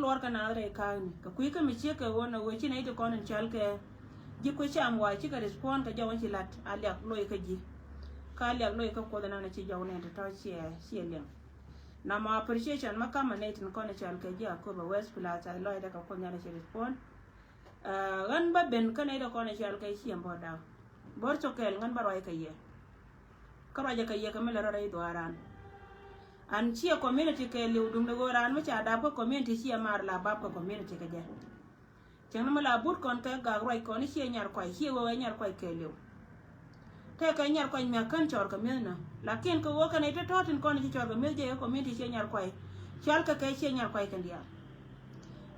luar kana re kan ka kui ka mi che ka wona we chi nei to kon chal ke ji ko cham wa chi ka respond ka jawan chi lat alyak loy ka ji ka alyak loy ka ko na na chi jawan ne ta chi leng na ma appreciation ma kama ne tin kon chal ke ji ko ba west plaza loy da ka ko nya chi respond gan ba ben ka nei to kon chal ke chi ambo da bor to kel gan ba roi ka ye ka ra ja ka ye ka me la ra do aran an chia community ke liu dum de goran ma cha da ko community chia mar la bab ko community ke ja chang ma la but kon ka ga roi kon chia nyar kwai chia wo nyar kwai ke liu te ka nyar kwai ma kan chor ka me na lakin ko wo ka ne te totin kon chi chor ka me je community chia nyar kwai chal ka ke chia nyar kwai kan dia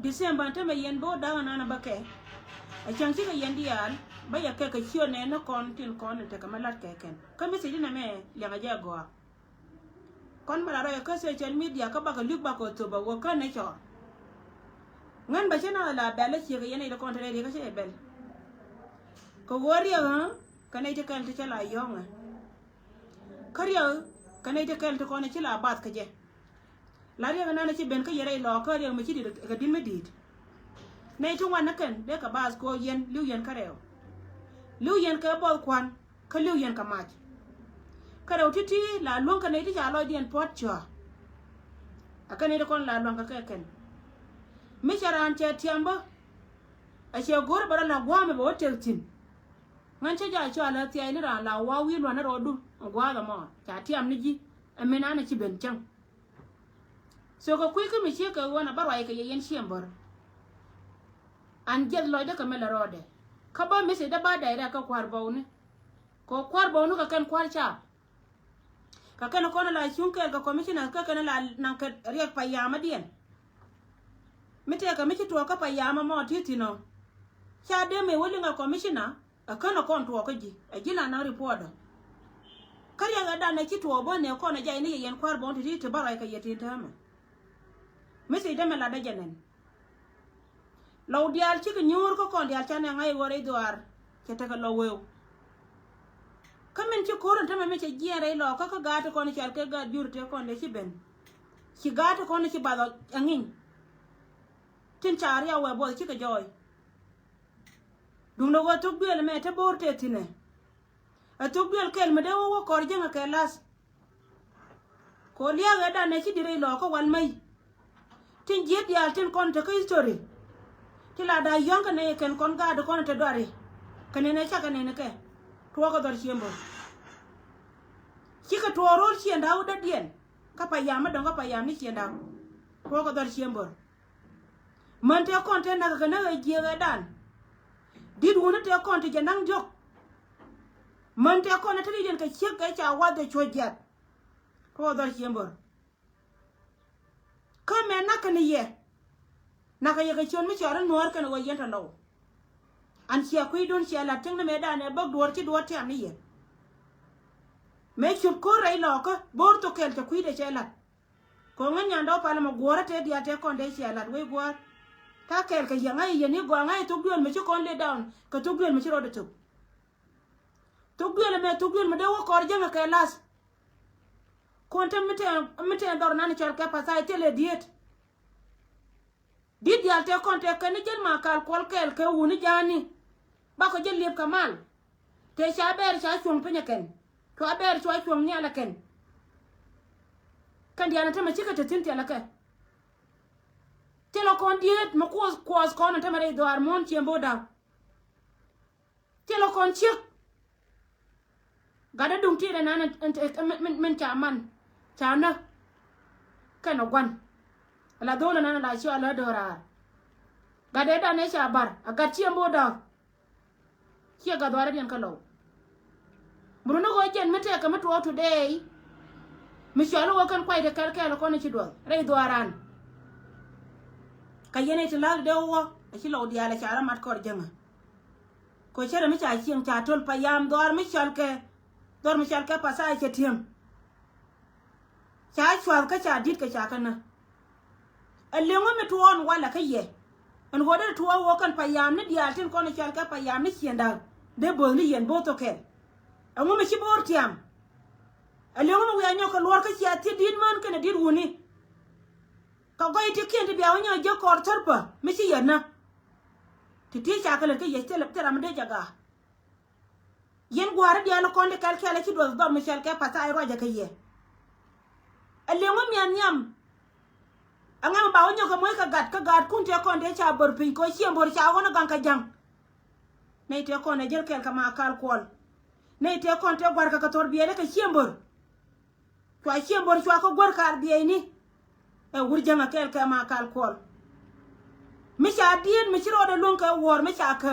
December te me yen bo da na ba ke a chang chi ka yen dia ba ya ke ka chio ne no kon tin kon te ka ma lat ke ken ka mi si na me ya ga ja go kon mala ro ka social media ka ba ka luk ba ko to ba wo ka ne cho ngan ba chena la ba la chi ga yene da kon tre ka che bel ko wori ha ka ne te kan te chala yonga kariya ka ne te kan te kon che la bat ka je la ri ga na chi ben ka yere lo ka ri ma chi di ka din me dit ne tu wan na kan de ka bas ko yen lu yen ka reo lu yen ka bol kwan ka lu yen ka mach kada utiti la luang ka ne ti jalo dien pot cho akane de kon la luang ka ken mi charan che tiamba a che gor bara la gwa me bo teltin ngan che ja cho la ti ai ni ra la wa wi lo na ro du gwa ga mo cha tiam ni ji amena na chi ben chang so ko kui ka mi che ka wona bara ai ka yen shiembor an jed lo de ka me la rode ka ba mi se da ba da ra ka kwar bo ne ko kwar bo nu ka kan kwar cha ka kana kona la chunkel ka commissioner ka kana la nan ka riek pa yama dien mite ka miti to ka pa yama mo titino cha de me woli nga commissioner a kana kon to ka ji a gila na report kariya ga da na ki to bo ne ko na jai ni yen kwar bon ti ti bara ka yeti tama misi de me la da janen law dial ci ka nyur ko kon dial cha ne ngai wore doar ke ta ka lawo kamen ci koron tama me ci giere lo ka gata ko ni chal ke ga jurte ko ne ci ben ci gata ko ni ci bado angin tin chari ya we bo ci ka joy dum no go to biel me te borte tine a to biel kel me de wo ko jenga ke las ko liya ga da ne ci dire lo ko wal mai tin je dial tin kon te ko history ti la da yonka ne ken kon ga do kon te dori kane ne cha kane ne ke to ko dor chiembo chika to ro chienda u da dien ka pa yama donga pa yam ni chienda to ko dor chiembo man te kon te na ka na je ga dan did wona te kon te janang jok man te kon te dien ka chek ka cha wa de chojat to dor chiembo ka me na ka ni ye na ka ye ka chon mi chara nor ka no yen ta lo an chia kui don chia la teng na me da ne bag duor ti duor ti am ni ye me chup ko rai lo ko bor to kel ta kui de chia la ko ngan nya ndo pa la mo gora te dia te kon de chia la we gor ta kel ka ye ngai ye ni go ngai to duon me chi kon le down ka to duon me chi ro de to duon me to duon me de wo ko jenga ke las kon te mete dor na ni chal ka pa sai te le diet dit dial te kon te ka ni jel ma kal kol kel ke wuni jani ba ko jel lep kamal te cha ber cha chung penya ken to aber cho chung ni ala ken kan diana te ma chika te tin te ala ke te lo kon diet ma ko kon te ma re do armon chembo da te lo kon chik gada dung ti na men cha man cha na kan ogwan ala dole na la shi ala dora gada da ne cha bar aga chembo da kia ga dwara bien kalo Bruno go jen mete ka mtu today mishalo wakan kwai de kalka la kono chidwa rei dwaran kayene ti lag de wo ashi lo dia la chara mat kor jenga ko chere mi cha chieng cha tol payam dwar mi chal ka pasa che tiem cha chwal ka cha dit ka cha kana alengo me tuon wala kaye an go de tuwa wo kan payam ni dia tin kono chal ka payam ni chienda de bo ni yen bo to ke ango me chi bor tiam alengo me ya nyoka lor ka cha ti din man kana dir wuni ka go iti kien ti bia wonya je kor tarpa mi ci yana ti ti cha kala ke yete le tera mde jaga yen gwara dia lo konde kal kala ci do do mi shel ke pata ay roja ke ye ale mo mi anyam anga ba wonya ko moy ka gad kun te konde cha bor pin ko ci mbor cha wona gan ka jang nei te konde jel kel ka ma kal kol nei te konde gwar ka tor biye ka ci mbor to ci mbor ci ko gwar ka biye ni e wurjanga kel ka ma kal kol mi cha dien mi chiro de lon ka wor mi cha ka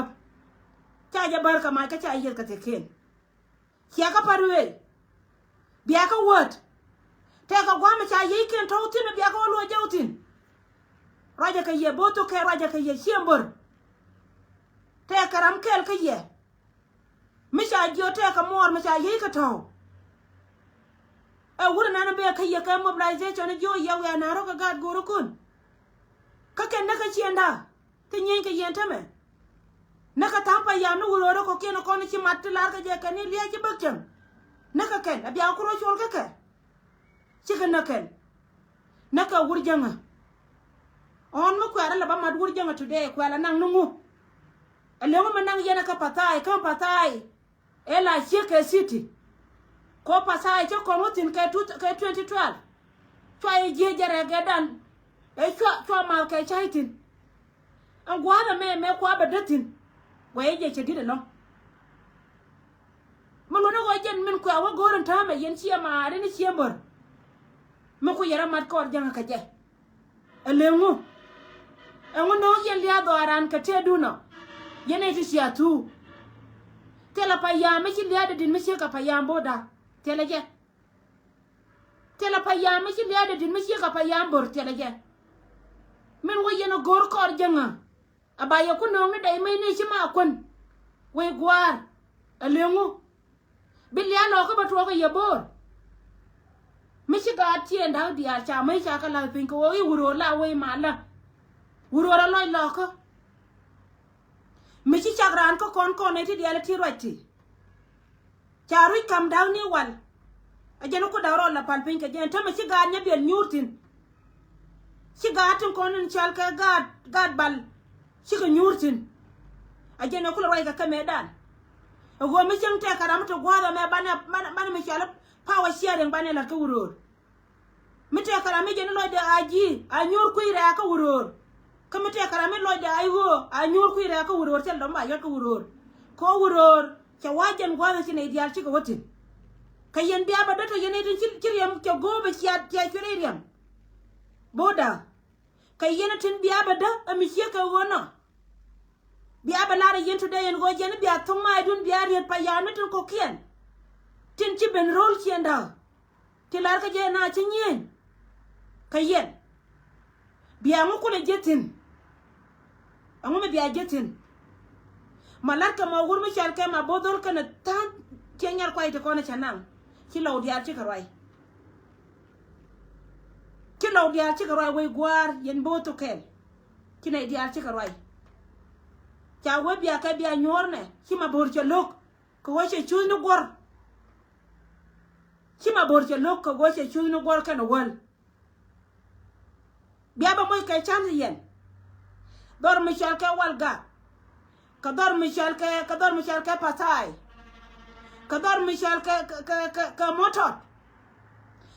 cha ja bar ka ma ka cha yel ka te ken kia ka parwe biya ka wot te ka gwa mi cha yi ken to tin biya ka lo jawtin raja ka ye boto ke raja ka ye chiembor te karam kel ka ye mi cha jo te ka mor mi cha yi ka to e wura na be ka ye ka mobilization jo ya we na ro ka gad guru kun ka ken na ka chienda te nyen ka yenta me naka tampa ya no wuro ko ken ko ni chi matlar ka je ka ni liya chi bakcham naka ken abia ko ro chol ka chi ka naka wurjanga on mo kwara la ba mad wurjanga today kwala nang nungu alemo manang yena ka patai ela chike city ko pasai cho ko mutin ke 2012 chwa je jare gadan e chwa mal ke chaitin an gwada me kwa badatin waye je chedi no mo no go jen min kwa wa goron ta me yen chiya ma re ni chiembor mo ko yara mat ko janga ka je elengu engu no yen liya do aran ka te duno yene ti sia tu tela pa ya me chi liya de din me chi ka pa ya boda tela je tela pa ya me chi liya de din me chi ka pa ya bor tela je min wo yeno gor ko janga abaya ku no dai mai ne shi ma kun we gwar alengu bilya no ko batwo ko yebor mi shi ga tien da dia cha mai cha ka la pin ko wi wuro la we mala wuro ra loy lo ko mi shi cha gran ko kon ne ti dia la ti roti cha ru kam daw ni wal ajeno ko dawro la pal pin ke jen ta mi shi ga nya bel nyurtin shi ga tin ko nin chal ka gad bal shika nyurtin ajena kula wai ka kamedan go mi jang te karam to gwada me bana mi chala power sharing bana la ka wuror mi te karam je no de aji anyur ku ira ka wuror ka mi te karam lo de aywo anyur ku ira ka wuror tel do ma yo ka wuror ko wuror cha wajen gwada ci ne dial ci ko wotin kayen biya ba dato yene din ciryam ke gobe ci ya ciryam boda kayen tin biya ba da ami ci ka wona biya ba lara yen today en go jen biya tuma dun biya ri pa ya natin ko kien tin ci ben rol ci nda ti lar ka je na ci nyen kayen biya mu ko le jetin amu me biya jetin malaka ma wurmi shalke ma bodol kana tan kenyar kwai te kona chanang ki lawdiar ci karwai we gwar yen boto kel ki nay diar ci karwai cha we biya ka biya nyorne ki ma bor lok ko wache chunu gor ki ma bor lok ko wache chunu gor kana wal biya ba moy kay chan yen dor mi shalke walga kadar Michel ke pasai kadar Michel ke motot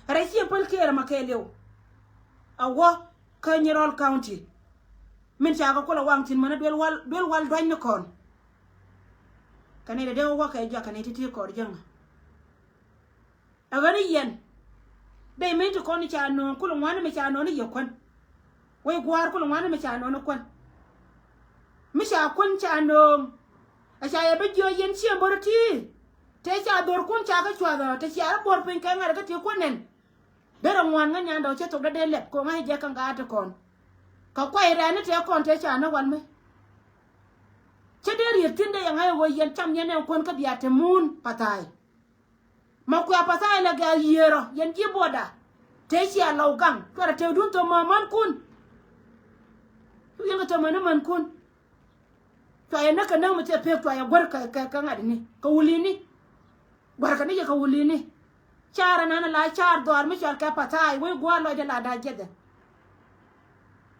resi pel kera makeleo awo Kanyarol County min chaga kola wangtin mana del wal doñ ne kon kanede de wo ka ja kanete ti ko janga agani yen de min to kon cha no kulu wana me cha no ni yokon we gwar kulu wana me cha no no kon misha kun cha no asha ya bejo yen chi borti te cha dor kun cha ka chwa da te cha bor pin ka ngara ka ti kunen dero ngwan nga nyando che to de le ko ngai je kan ga ta kon ka kwai ra ne te kon te cha na wan me che de ri tinde ya ngai wo yen cham yen kon ka biya te mun patai ma ku patai la ga yero yen ji boda te cha law gang to ra te dun to ma man kun yen ga to man kun to ya naka nan mutai fe to ya gwarka ka ngadi ni ka wuli ni gwarka ni ka wuli ni chara nana la char dor mi char ka patai we gwa lo de la da jede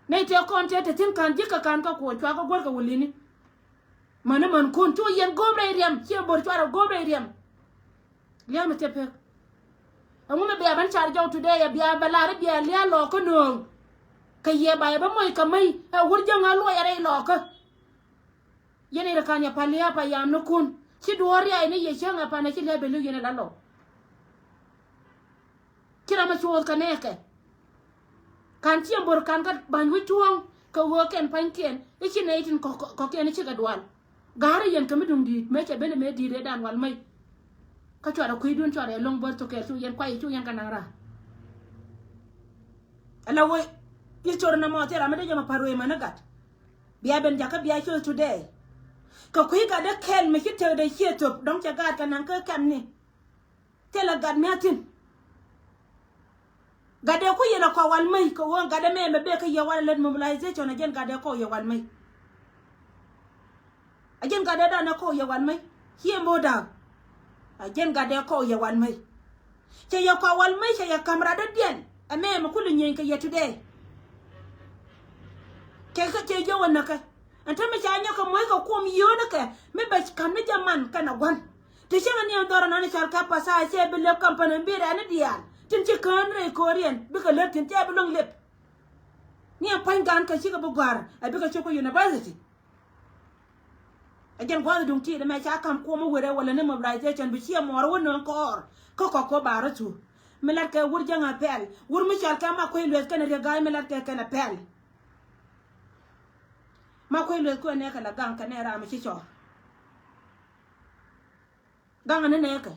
nei te kon te tin kan jika kan ka ko chwa ka gor ka wulini mana man kon to yen gobre riam ci bor chwa gobre riam liam te pe amu me be ban char jaw today ya biya balare biya liya lo ko no ka ye ba ba moy ka mai wurja ngalo ya re lo ka yene ra kan ya palia pa yam no kun ci duwar ya ne ye shanga pa na ci le belu yene la lo kira ma chuo ka ne ke kan ci bor kan ka ban wi tuong ka wo ken pan ken e ci ne tin ko ken ci ga dwal gare yen ka midum di me ce bele me di re dan wal mai ka chwa da kuidun chwa da long bor to ke su yen kwai chu yen kanara ala wo ye chor na mo te ra me de jama parwe managat biya ben jaka biya chu today ka kui ga da kel me ki te da hie top dong cha ga kan ka kan ni te la gad me atin gade ku yena ko wal mai ko won gade me be ka ye wal let mobilization again gade ko ye wal mai again gade da na ko ye wal mai hie moda again gade ko ye wal mai che ye ko wal mai che ye kamera da den ame ma kulu nyen ka ye today ke je wona ka anta me cha nya ko moy ko kom yo na ka me ba kan me jaman kana wan te che ni ndoro na ni char ka pasa che be le company be ra ni dial tin ci kan re korean bi ka lep tin te bi long lep ni pan gan ka ci ka bu gar a bi ka ci ko university again gwa dung ti da me cha kam ko mo were wala ne mobilization bi ci mo war wono ko bara tu melat ka wur janga pel wur mi chal ka ma ko ilwe kan re ga melat ka kana pel ma ko ilwe ko ne kala gang ka ne ra mi ci cho gang ne ka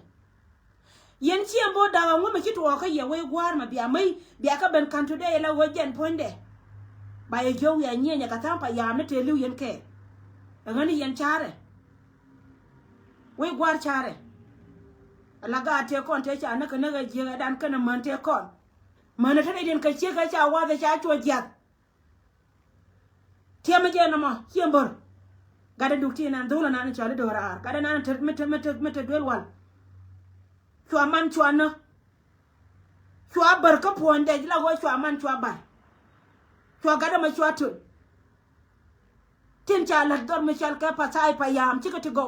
yen ci ambo dawa ngoma ci to ka ye we gwar ma biya mai biya ka ben kan today la wojen ponde ba ye jow ya nyenya ka tampa ya me te liu yen ke ngani yen chare we gwar chare ala ga te kon te cha na ka na ga je ga dan kana man te kon mana ta den ka ce ka cha wa da cha cho jat te ma je na ma hiembor ga da dukti na dola na ni cha do ra ga da na mete dwel wal chua man chua na chua bar ka ponde la go chua man chua bar chua ga da ma chua tu tin cha la dor mi chal ka pa sai pa yam chi ka ti go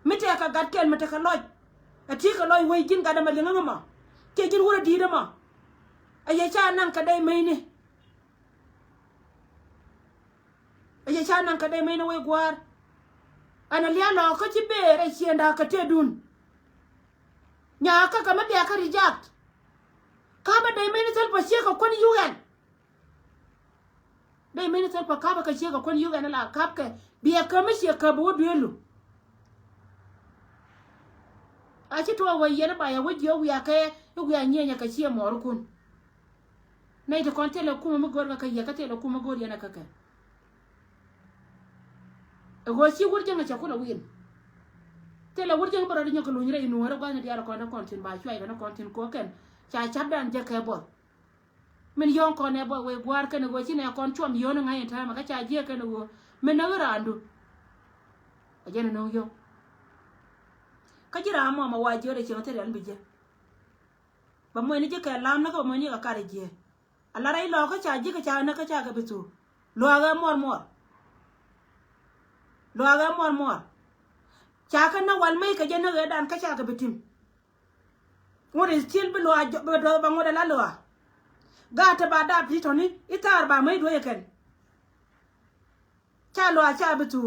mite ka gat ken mite ka loj a ti ka loj we jin ga da ma linga ma ke jin wura di da ma a ye cha nan ka dai mai ne a ye cha nan ka dai mai ne we gwar ana liya lo ka ci be re chienda ka te dun nya ka ma dia ka reject ka ba dai mai ne sel pa ka kon yugan dai mai ne sel pa ka ba ka ka kon yugan la kap ka biya ka mi ka bo bielu a ci to wa yena ba ya wujo ya ka ya nyenya ka ci mo rukun nei to kon tele kuma mo gor ka ya ka tele kuma gor yana ka ka go ci wurje nga cha kula win tele wurje bara di nyako lunyre inu wara gwana diara ko na kontin ba chwa na kontin ko ken cha chabdan je ke bo min yon ko ne bo we gwar ken go ci ne kon chom yon nga yen ta ma ka cha je ken go min na wara andu ajena no yo ka jira mo ma wa jore ci hotel an bije ba mo ni je ka lam na ko mo ni ka kare je ala rai lo ka cha je ka cha na ka cha ka bitu lo ga mor cha ka na wal mai ka je na ga dan ka cha ka bitim ngore stil bi lo do ba ngore la lo ga ta ba da pito ni itar ba mai do yeken cha lo cha bitu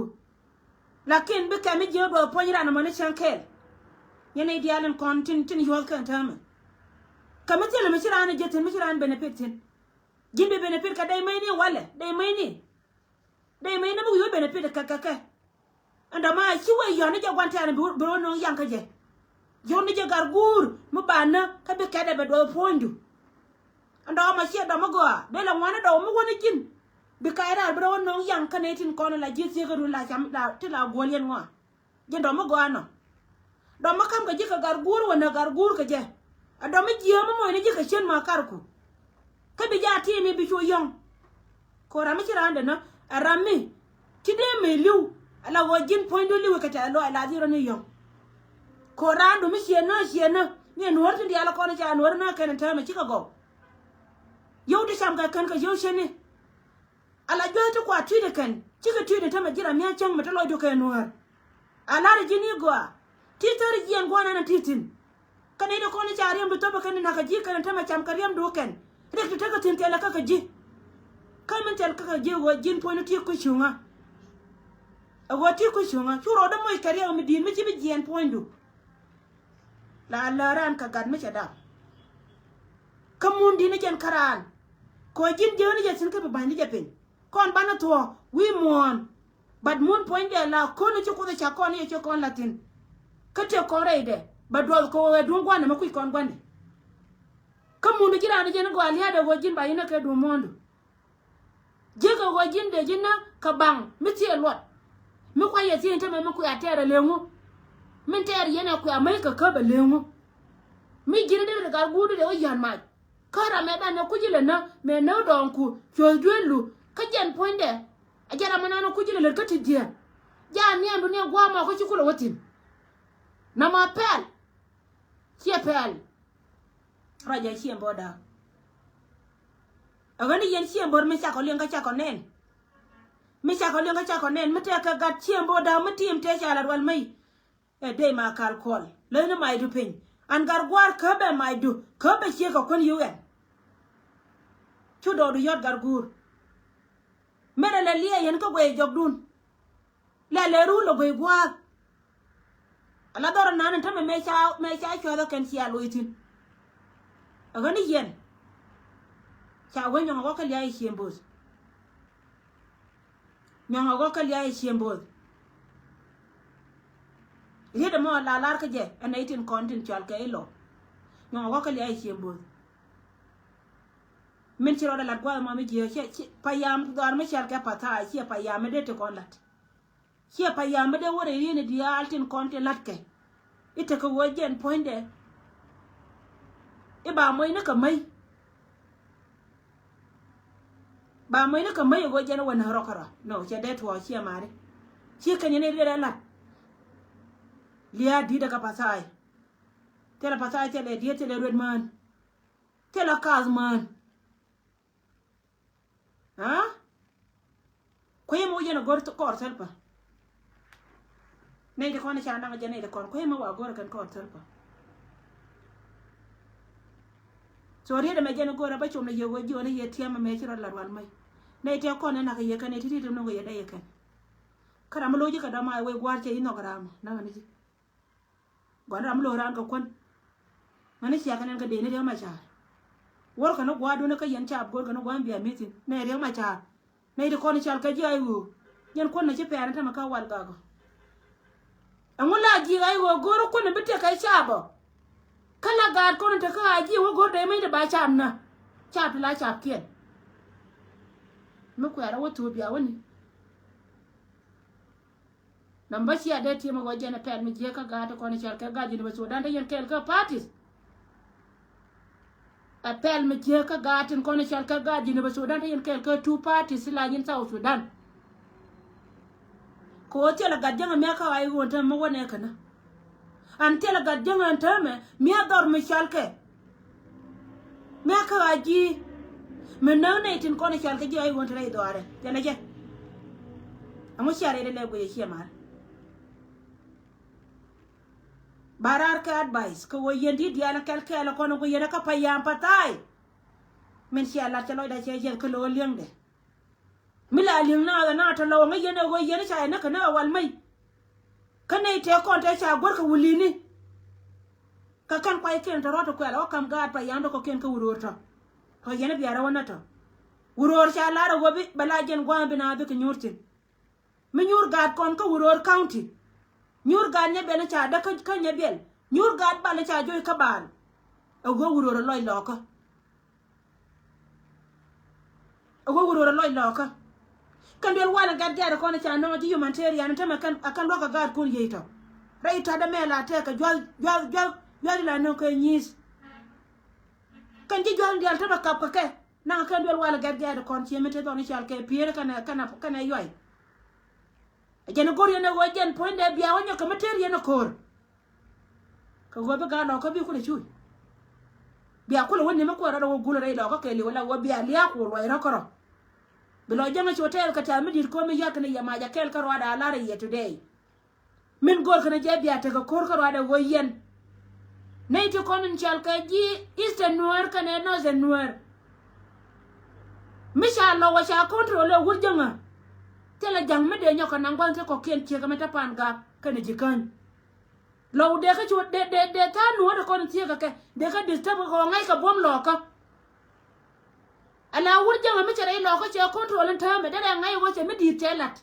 lakin bi ka mi je do ponira na mo ni chankel yene dialen kontin tin yol kan tama kamatele mi shirana jetin mi shiran benefitin jimbe benefit ka dai mai ni wala dai mai na bu yo benefit ka anda ma ci way yo ni je gwantane bro no yanka je yo ni je gargur mu bana ka be kada be do pondu anda ma ci da mago be la wana do mu woni jin bi kayra bro no yanka ne tin kono la ji ci garu la jam da ti la golyen wa je do mago ano do ma kam ga je ka gargur wana gargur ka je ado mi je mo ni je ka chen ma karku ka bi ja ti mi bi cho yong ko ra mi ci rande no arami ti de me liu ala wajin pointu liu ka ta lo ala zero ni yong ko randu mi sheno ni nuwar ti ala ko na ja nuwar na kan ta mi ci ka go yau da sham ga kan ka yau shene tuide kan chika tuide tama jira mia chang matalo do kan war alara jini gwa titori jian gwana na titin kan ida ko ni chariam do toba kan na ka ji kan tama cham kariam do kan rek to taka tin tela ka ji kan men tel ka ji wo jin point ti ko chunga awo ti ko chunga churo da moy kariam mi din mi ci bi jian point do la ran ka gad mi chada kamun dina jen karan ko jin jeni je sin ka ba ni je pen kon bana to wi mon bad mun point de la ko ni ci ko da cha kon ye ci kon latin ka te ko reide ba do ko we dun gwana ma ku kon gwande kamun jira ni jen go aliya da go jin ba ina ka du mondo je go jin de jin na ka bang mi ti lot mi ko ye tin ta me ku ya tere lengu min tere yana ku amai ka ba lengu mi gina de ga gudu de o yan ma kara me da na kujile na me na donku chodwelu ka jen poinde ajara manano kujile le kati dia ja ni andu ne gwa ma ko chikulo wotin na ma pel chia pel raja chia boda agani yen chia bor me cha ko lenga cha ko nen me cha ko lenga cha ko nen mete ka gat chia boda mutim te cha la wal mai e de ma kal kol le na mai du pin an gargwar ka be mai du ka be chia ko kon UN chu do yot gargur mere la liye yen ko gwe jogdun la le ru lo gwe gwa ala dor nan ta me cha cho do ken sia loitin agani yen cha we nyong ko ka liye siembos nyong ko ka liye siembos yede mo la lar ka je en 18 content chal ka ilo nyong ko ka liye siembos min ci roda lat gwa ma mi je ci payam dar mi chal ka pata ci payam de te kon lat ci payam de wore yene di altin konte lat ke ite ko wojen poinde e ba moy na ka may ba moy na ka may wojen wona rokara no ci de to ci mare ci kan ne de lat liya di daga pasai tela pasai tele di tele redman tela kazman ha koy mo yena gor to kor selpa ne de kona cha ndanga jene de kon koy mo wa gor kan kor selpa so ri de me jene gor ba chom ne yego jone ye tiama me ci rodlar wal mai ne te kona na ka ye kan titi dum no ye de ye kan kara mo loji ka da ma we gwar che ino karam na ngani ji gwara mo lo ran ka kon ngani sia kan ka de ne de ma cha wor kana gwa do na ka yan cha gor kana gwa biya meeting ne re ma cha ne de kon chal ka ji ayu yan kon na ci pere ta maka wal gago amula ji ayu gor kon na bite kai cha ba kala ga kon ta ka ji wo gor de mai da ba cha na cha la cha kien mu ku ara wato biya wani namba ci ade ti mo go jena pel mi je ka ga ta kon chal ka ga ji ne ba so dan da yan kel ka parties appel me je ka gatin kono chal ka gaji ne ba Sudan yen kel ka two parties la yin South Sudan ko tela gadjanga me ka ay wonta mo wone kana an tela gadjanga anta me ador me chal ke me ka aji me no ne tin kono chal ka ji ay wonta ray doare jana je amo chare de le go ye chemar barar ka advice ko wo yendi diala kel kel kono go yena ka payam patay men si ala telo da che jen ko lo lengde mila ling na to lo ngi yena go yena cha na kana wal mai kana te kon te cha gor ka wulini ka kan kwai ken to roto ko ala kam ga payam ko ken ka wurota ko yena biara wona to wuror cha la ro go bi bala jen gwa bi na bi ko nyurtin mi nyur ga kon ko wuror county nyur ga ne bele cha da ka ne bel nyur ga ba le cha joy ka ban ogo wuroro loy loka kan del wala ga da ko na cha no ji humanitarian ta kan akan loka ga kun yeto rai ta da mela te ka jwal la no ko nyis kan ji jwal del ta ka ka ke na kan del wala ga da kon ci mete don chal ke piere kana yoy jene gor yene go jen poinde biya wonyo ka materia no kor ka go be ga no ko bi ku ne chuy biya ku lo wonni ma ko ra do gulo re do ko ke li wala wo biya liya ko lo ira koro bilo janga hotel ka ta midir ko mi yakne ya ma ja kel ka wada lara ye today min gor kana je biya ta ka kor ka wada woyen nei to konin chal ka ji eastern noir kana northern noir misha lo wa sha control wur janga tela jang me de nyoka nangwan se ko ken che ka meta pan ga kana jikan lo de ka chu de ta no de kon tie ka ke de ka disturb ko ngai ka bom lo ka ala wur janga mi chere lo ko che control ta me de ngai wo che mi di telat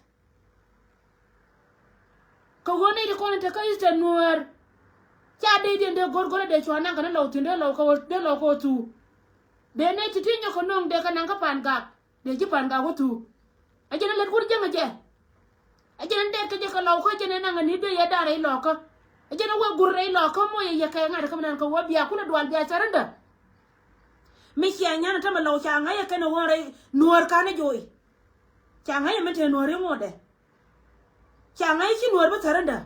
ko woni de kon te ka iste nuer cha de gorgore de chwana kana lo tinde lo ko tu de ne ti tinyo ko nong de ka nanga pan ga de ji pan ga ko tu ajena le wur janga je ajena de ka je ka lo ko je ne nanga ni de ya dare lo ko ajena wa gurre lo ko mo ye ka ngara kam nan ko wa biya kula dwal biya saranda mi ci anyana tama law cha ngaya kana wore nuor kana joy cha ngaya mete nuor ngode cha ngaya ci nuor ba saranda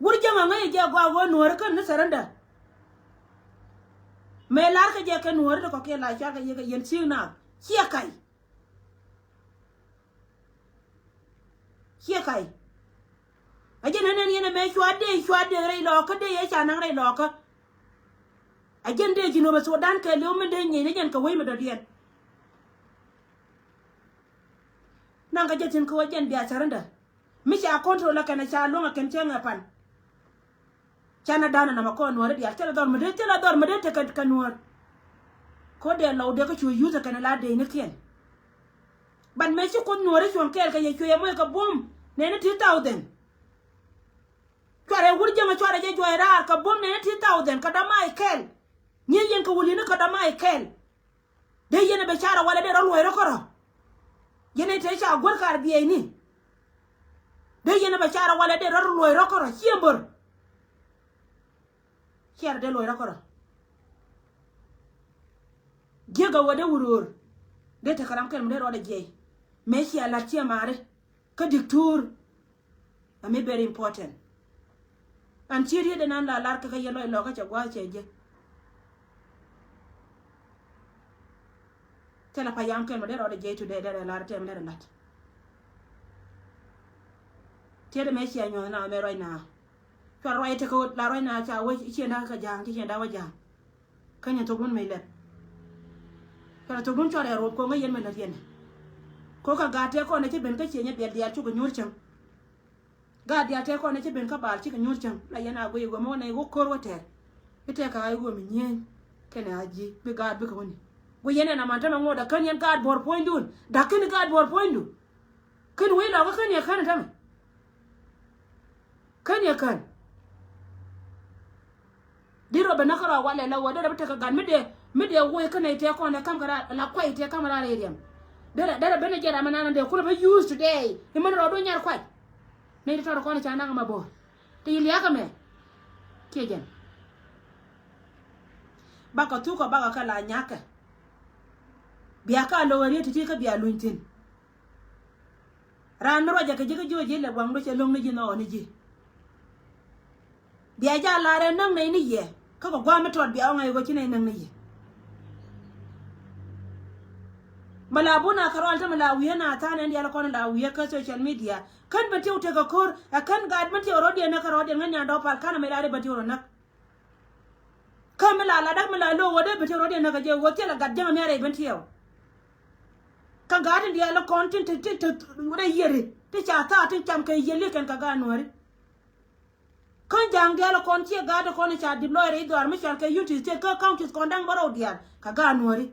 wur jama ngaya je gwa go nuor kan na saranda me lar ka je ka nuor ko ke la cha ka ye ka yen ci na ci kai ajena nen yene me chwade re lo ka de ye cha nang re lo ka agende jino ba Sudan ka leo men de nyene jan ka wey me dodien nanga jetin ko wajen biya saranda mi cha control kana cha longa ken chenga pan chana dana na makon wore dia tela dor me de te ka nuor ko de law de ka chu yuza kana la de ne kien ban me chi ko nuor chon kel ka ye chu ye mo ka bom ne ne 2000 kware wurje ma chware je joira ka bom ne 2000 ka da mai kel ni yen ko wuli ne ko da mai kel de yene be chara wala de ro ro koro yene te cha gor kar biye ni de yene be chara wala de ro koro chiembor chiar de ro koro gega wade wurur de ta karam kel mde ro de je me chi ala tia mare ka diktur ame very important an chiri de nan la lar ka yelo lo ka cha gwa cheje tela pa yam kel mde ro de je to de lar tem de lat tede me chi anyo na me roi na ka roi te ko la roi na cha wo chi na ka jang chi da wa jang kanya to gun me le ka to gun chore ro ko ngai yen me na yen ko ka gate ko ne chi ben ka chi nya be dia chu ko nyur chang ga dia te ko ne chi ben ka bal chi ka nyur chang la yana go yugo mo ne go kor wote ite ka ay go mi nyen kene aji be ga be ko ni go yene na manta na ngoda kan yen ga bor point dun da kan ga bor point du kan we la kan ya kan tam kan ya kan diro be na kara wala la wada da ta ka gan me de wo kan ite ko ne kam gara la kwai te kam ra rediam dara bene jera manana de kula ba use today e man ro do nyar kwai ne to ko ne cha na ma bo te yili aka me kejen baka tu ko baka kala nyaka biya ka lo wari ti ka biya luntin ran ro ja ke joje le bang do che long ne ji no ni ji biya ja la re nang ne ni ye ka ko gwa me to biya ngai go chi ne nang ni ye malabuna karwal ta malawiya na ta nan dia lakon lawiya ka social media kan bati uta ga kor akan ga admati orodi na karodi nganya do pal kana me dare bati orona kamala la dak mala lo wode bati orodi na ga je wote la gadja me are bati yaw kan ga din dia lakon tin re yere te cha ta tin cham ke yele kan ka ga nori kan jang dia lakon tie ga do kon cha di lore do ar me chal ke yuti te ka county kondang baro dia ka ga nori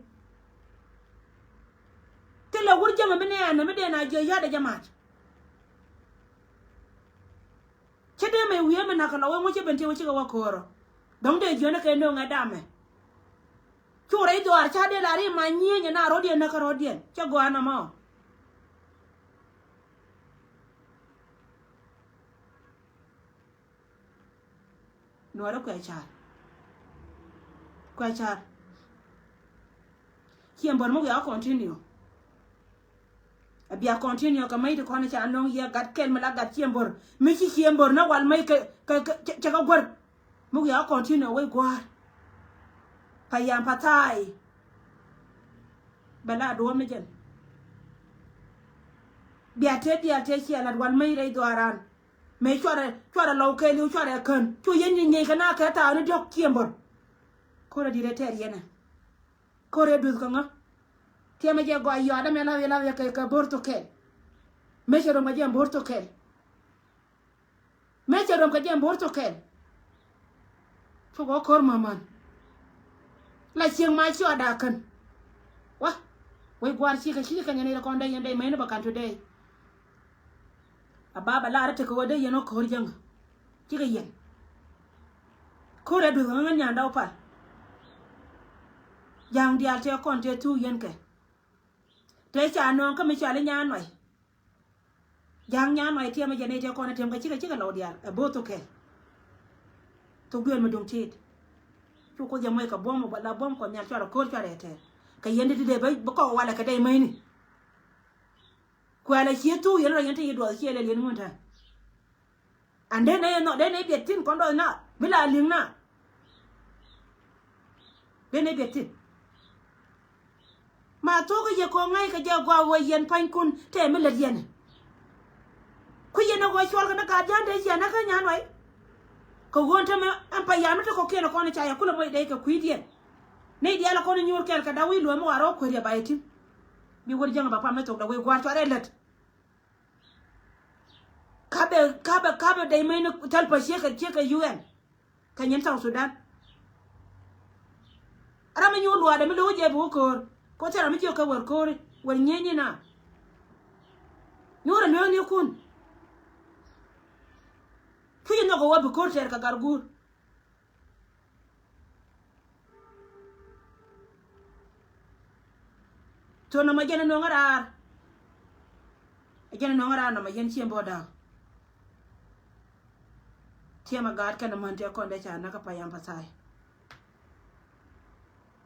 tela wurja ma mene na mede na je ya da jamaat chede me wiye me na kala wo mo che bente wo che ga wakoro dong de jona ke no nga dame chure do ar cha de la ri ma nyenye na rodien na karodien che go ana ma no ra kwa cha kiembor mo ya continue abia continue ka mai de ko ne cha non ye gat kel mala gat chiembor mi chi chiembor na wal mai ke ka gor mu ya continue we gwar payam patai bala do me jen biate chi ala wan mai re doaran me chwara law ke liu chwara kan chu yen ni kana ka ta ni dok kiembor ko ra director yena ko re duz kanga tiama je go ayo ada me la ka borto ke me chero ma je borto ke me chero ka je borto ke go kor maman la chieng mai chu ada kan wa we gwar chi ka nyane ko ndai yende mai ne bakan today ababa la rate ko wade yeno ko jang chi ga yen ko re du ngan nya ndaw pa jang dial te kon te tu yen ke te cha non ka mi cha le nya noi jang nya noi te ma jene te kon te ma chi ga lo dial e bo to ke to gwen ma dong tit chu ko jamai ka bom ba la bom ko nya cha ko cha re te ka yende de ba ko wala ka dai mai ni kwa la chi tu yelo yente yidwa chi le len mun ta ande ne no de ne betin kon do na bila ling na de ne betin ma to ko je ko ngai ka je gwa wo yen pan kun te me le yen ku yen no go chol ka na ka jan de yen na ka nya noi ko gon ta me am pa ya me to ko ke no ko na cha ya kula mo de ka kuidien ne dia la ko ni nyur kel ka da wi lo mo aro ko ria bayti bi wor jang ba pa me to da we gwar to let kabe dai mai na talpa sheka UN kan yan South Sudan ara me nyulu ada me lo je bu ko tara me ka war ko war nyenye na nyura me ni kun kuyi no go wa bu ko ter ka gargur to na ma jena no ngara na ma yen chiembo da tiama gad kana man te konde cha na ka payam pasai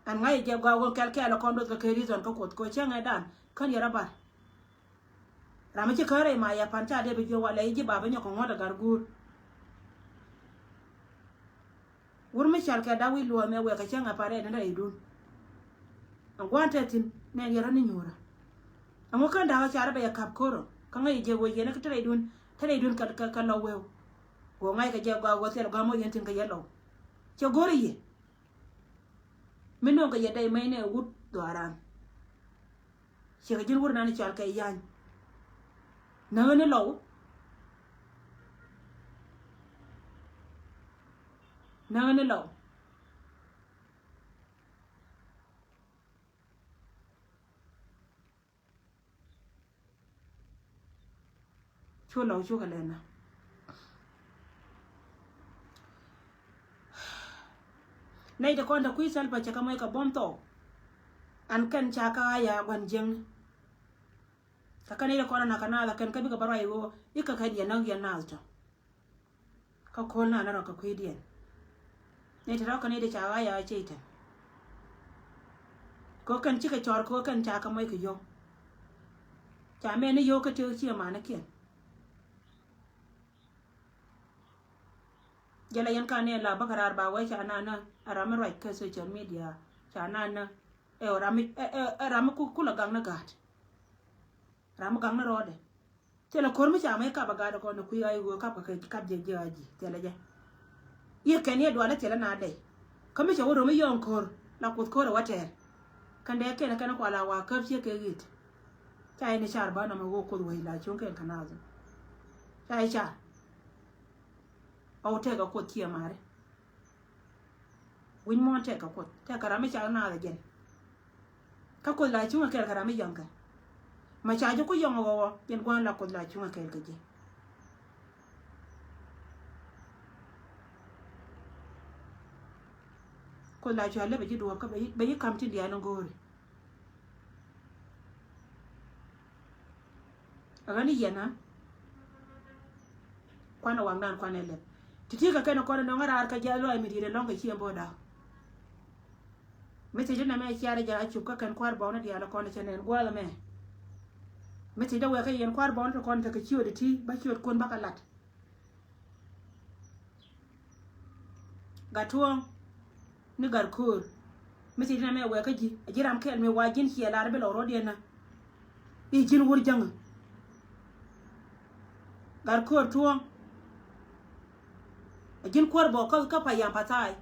an ngai je gwa won kel kel kondo ka kerizon ka kot ko chenga dan kan yara ba rama che kare ma ya panta de bi jo wala ji baba nyoko ngoda gargur wurmi chal ka dawi lo me we ka chenga pare na idun an gwante tin ne yara ni nyura amo kan da wa chara ba ya kap koro kan ngai je wo ye na ka tare idun ka lo we go ngai ka je gwa go tel ga mo yentin ka yelo che gori ye mino ga yedai mai ne wut do aran che ga jin wurna ni chal ka yan na ne lo chu ka lena nay de konda kui sal pa chaka moy ka bomto an kan chaka ya gwanjeng takane de kona na kana la kan ka bi ka barai wo ika ka dia nang ya nalto ka kona na ka kui dia nay de ka ne de chaka ya cheita ko kan chika chor ko kan chaka moy ka yo cha me ne yo ka te chi ma na kien jala yan kane la bakarar ba wai cha na arama right ka social media cha na arama ku kula gang na gat rama gang na rode tela kormi cha mai ka ba gada ko na ku yayi go ka ka je aji tela je ye ken ye dwala tela na dai kami cha woro mi yon kor la kut kor water kan de ken kana ko ala wa ka fie ke git cha ni char ba na ma go ko wai la chon ken kana zo cha au te ka ko tie mare win mo te ka ko te ka rami cha na da gen ka ko la chunga ke ka rami yanga ma cha ju ko yongo go yen ko la ko la chunga ke je ko la cha le be ji do ka be kam ti dia no gore agani yana kwana wangdan kwana le titika kena kona no ngara ka jalo ay midire longa chi amboda meti dina me chiara ja achu ka kan kwar bauna dia la kona chenen gwala me meti da we ka yen kwar bauna to kona ka chiwo de ti ba chiwo kon bakalat gatuon ni garkur meti dina me we ka ji ajiram kel me wajin chi la arbe lo rodena e jin wur jang gar ko tuong jin ko bo ka pa yam patai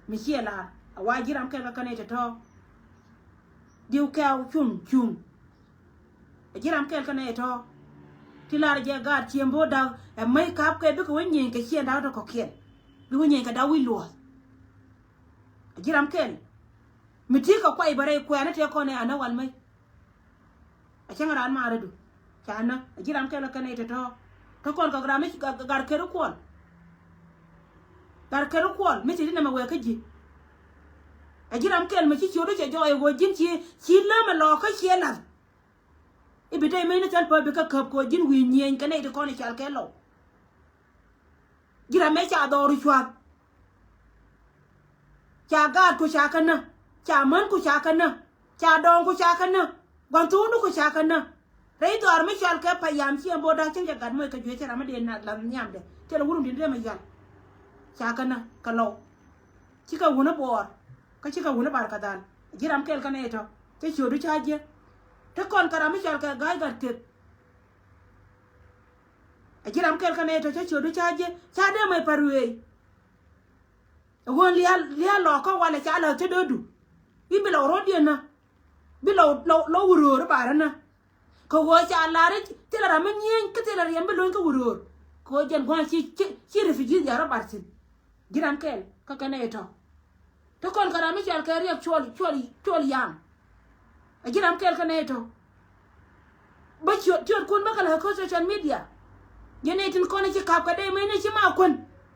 mi hiela wa jiram ke ka kanete to diu kaw chum jiram ke kanete to tilar je gar chiembo da mai kap ke bi ko nyen ke chien da to ko kien bi nyen ka da wi lo jiram ke mi ti ka kwai bare ko ana te ko ne ana wal mai a changara ma redu kana jiram ke kanete to kon ka grame gar ke ru kon gar keru kwol mi ti na ma we ka ji a jiram kel ma ci chodo ci joy go jin ci la ma lo ka ci la e bi tay me ni tal pa bi ka kap ko jin wi nyen ka ne de ko ni chal ke lo jiram me cha do ru chwa cha ga ko cha kana cha man ko cha kana cha don ko cha kana gon tu nu ko cha kana rei do ar me chal ke pa yam ci bo da chen ja gad mo ka jwe cha ma de na la nyam de te la wurum de ma yal chakana kalau chika wuna bor ka chika wuna bar kadan jiram kel kana eto te chodu chaje te kon karami chal ka gai gar tek jiram kel kana eto te chodu chaje chade mai parwe won lial lo ko wala chala te dodu ibi lo rodiena bi lo wuror barana ko wo chala re te la ramen ke te la yambe lo ko wuror ko jen gwa chi refugee ya rabartin jiram kel ka kana eto to kon karami chal ka riek chol yam jiram kel kana eto ba chot kun ba kala ko social media yene tin kon ci kap ka de me ne ci ma kon